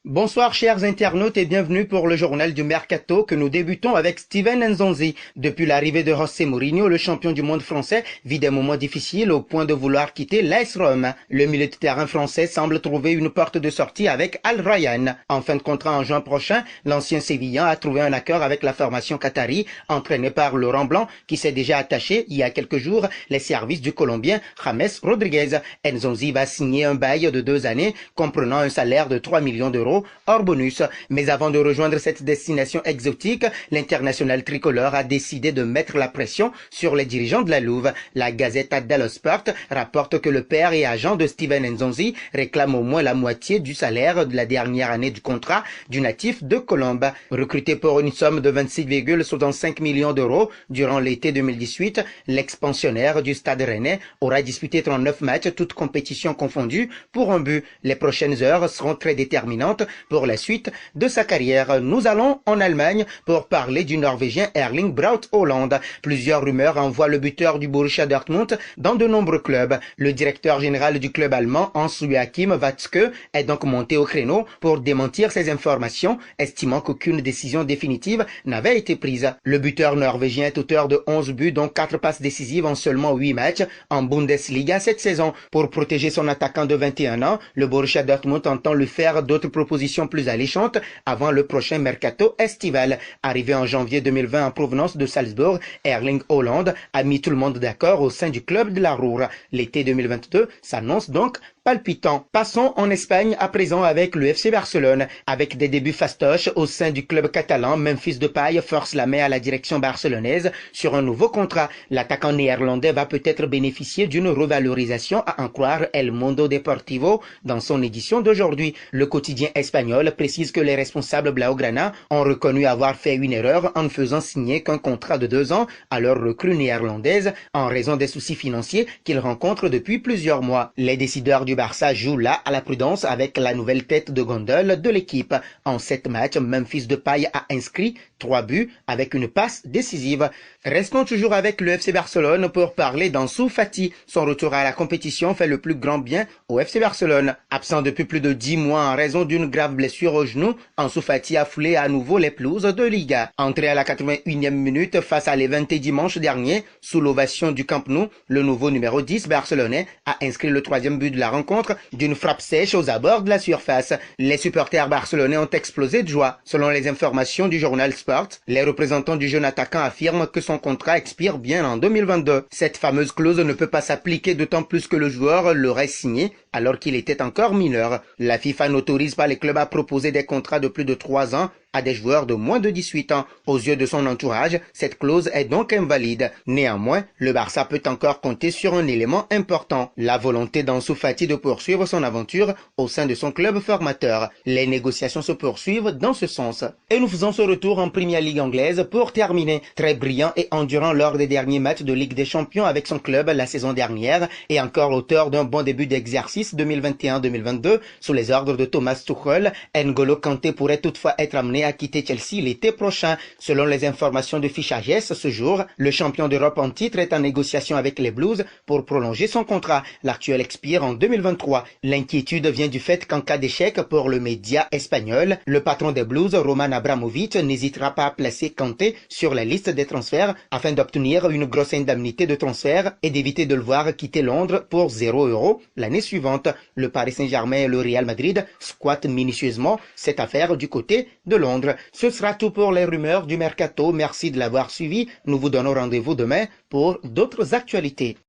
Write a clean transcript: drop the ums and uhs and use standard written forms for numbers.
Bonsoir chers internautes et bienvenue pour le journal du Mercato que nous débutons avec Steven Nzonzi. Depuis l'arrivée de José Mourinho, le champion du monde français vit des moments difficiles au point de vouloir quitter l'AS Rome. Le milieu de terrain français semble trouver une porte de sortie avec Al Rayyan. En fin de contrat en juin prochain, l'ancien Sévillan a trouvé un accord avec la formation qatari entraînée par Laurent Blanc qui s'est déjà attaché il y a quelques jours les services du Colombien James Rodriguez. Nzonzi va signer un bail de 2 années comprenant un salaire de 3 millions d'euros hors bonus. Mais avant de rejoindre cette destination exotique, l'international tricolore a décidé de mettre la pression sur les dirigeants de la Louve. La Gazzetta dello Sport rapporte que le père et agent de Steven Nzonzi réclame au moins la moitié du salaire de la dernière année du contrat du natif de Colombe. Recruté pour une somme de 26,65 millions d'euros durant l'été 2018, l'expansionnaire du Stade Rennais aura disputé 39 matchs, toutes compétitions confondues, pour un but. Les prochaines heures seront très déterminantes pour la suite de sa carrière. Nous allons en Allemagne pour parler du Norvégien Erling Braut Haaland. Plusieurs rumeurs envoient le buteur du Borussia Dortmund dans de nombreux clubs. Le directeur général du club allemand, Hans-Joachim Watzke, est donc monté au créneau pour démentir ces informations, estimant qu'aucune décision définitive n'avait été prise. Le buteur norvégien est auteur de 11 buts, dont 4 passes décisives en seulement 8 matchs en Bundesliga cette saison. Pour protéger son attaquant de 21 ans, le Borussia Dortmund entend lui faire d'autres propositions plus alléchantes avant le prochain mercato estival. Arrivé en janvier 2020 en provenance de Salzbourg, Erling Haaland a mis tout le monde d'accord au sein du club de la Ruhr. L'été 2022 s'annonce donc palpitant. Passons en Espagne à présent avec le FC Barcelone. Avec des débuts fastoches au sein du club catalan, Memphis Depay force la main à la direction barcelonaise sur un nouveau contrat. L'attaquant néerlandais va peut-être bénéficier d'une revalorisation à en croire El Mundo Deportivo dans son édition d'aujourd'hui. Le quotidien espagnol précise que les responsables blaugrana ont reconnu avoir fait une erreur en ne faisant signer qu'un contrat de 2 ans à leur recrue néerlandaise en raison des soucis financiers qu'ils rencontrent depuis plusieurs mois. Les décideurs du Barça jouent là à la prudence avec la nouvelle tête de gondole de l'équipe. En 7 matchs, Memphis Depay a inscrit 3 buts avec une passe décisive. Restons toujours avec le FC Barcelone pour parler d'Ansu Fati. Son retour à la compétition fait le plus grand bien au FC Barcelone. Absent depuis plus de 10 mois en raison d'une grave blessure au genou, Ansu Fati a foulé à nouveau les pelouses de Liga. Entré à la 81e minute face à l'Evente dimanche dernier, sous l'ovation du Camp Nou, le nouveau numéro 10 barcelonais a inscrit le 3e but de la rencontre d'une frappe sèche aux abords de la surface. Les supporters barcelonais ont explosé de joie. Selon les informations du journal Sport, les représentants du jeune attaquant affirment que son contrat expire bien en 2022. Cette fameuse clause ne peut pas s'appliquer d'autant plus que le joueur l'aurait signé alors qu'il était encore mineur. La FIFA n'autorise pas les clubs à proposer des contrats de plus de 3 ans à des joueurs de moins de 18 ans. Aux yeux de son entourage, cette clause est donc invalide. Néanmoins, le Barça peut encore compter sur un élément important, la volonté d'Ansu Fati de poursuivre son aventure au sein de son club formateur. Les négociations se poursuivent dans ce sens. Et nous faisons ce retour en Premier League anglaise pour terminer. Très brillant et endurant lors des derniers matchs de Ligue des Champions avec son club la saison dernière et encore auteur d'un bon début d'exercice 2021-2022 sous les ordres de Thomas Tuchel, N'Golo Kanté pourrait toutefois être amené à quitter Chelsea l'été prochain. Selon les informations de Fichajes, ce jour, le champion d'Europe en titre est en négociation avec les Blues pour prolonger son contrat. L'actuel expire en 2023. L'inquiétude vient du fait qu'en cas d'échec pour le média espagnol, le patron des Blues, Roman Abramovich, n'hésitera pas à placer Kanté sur la liste des transferts afin d'obtenir une grosse indemnité de transfert et d'éviter de le voir quitter Londres pour 0 € l'année suivante. Le Paris Saint-Germain et le Real Madrid squattent minutieusement cette affaire du côté de Londres. Ce sera tout pour les rumeurs du mercato. Merci de l'avoir suivi. Nous vous donnons rendez-vous demain pour d'autres actualités.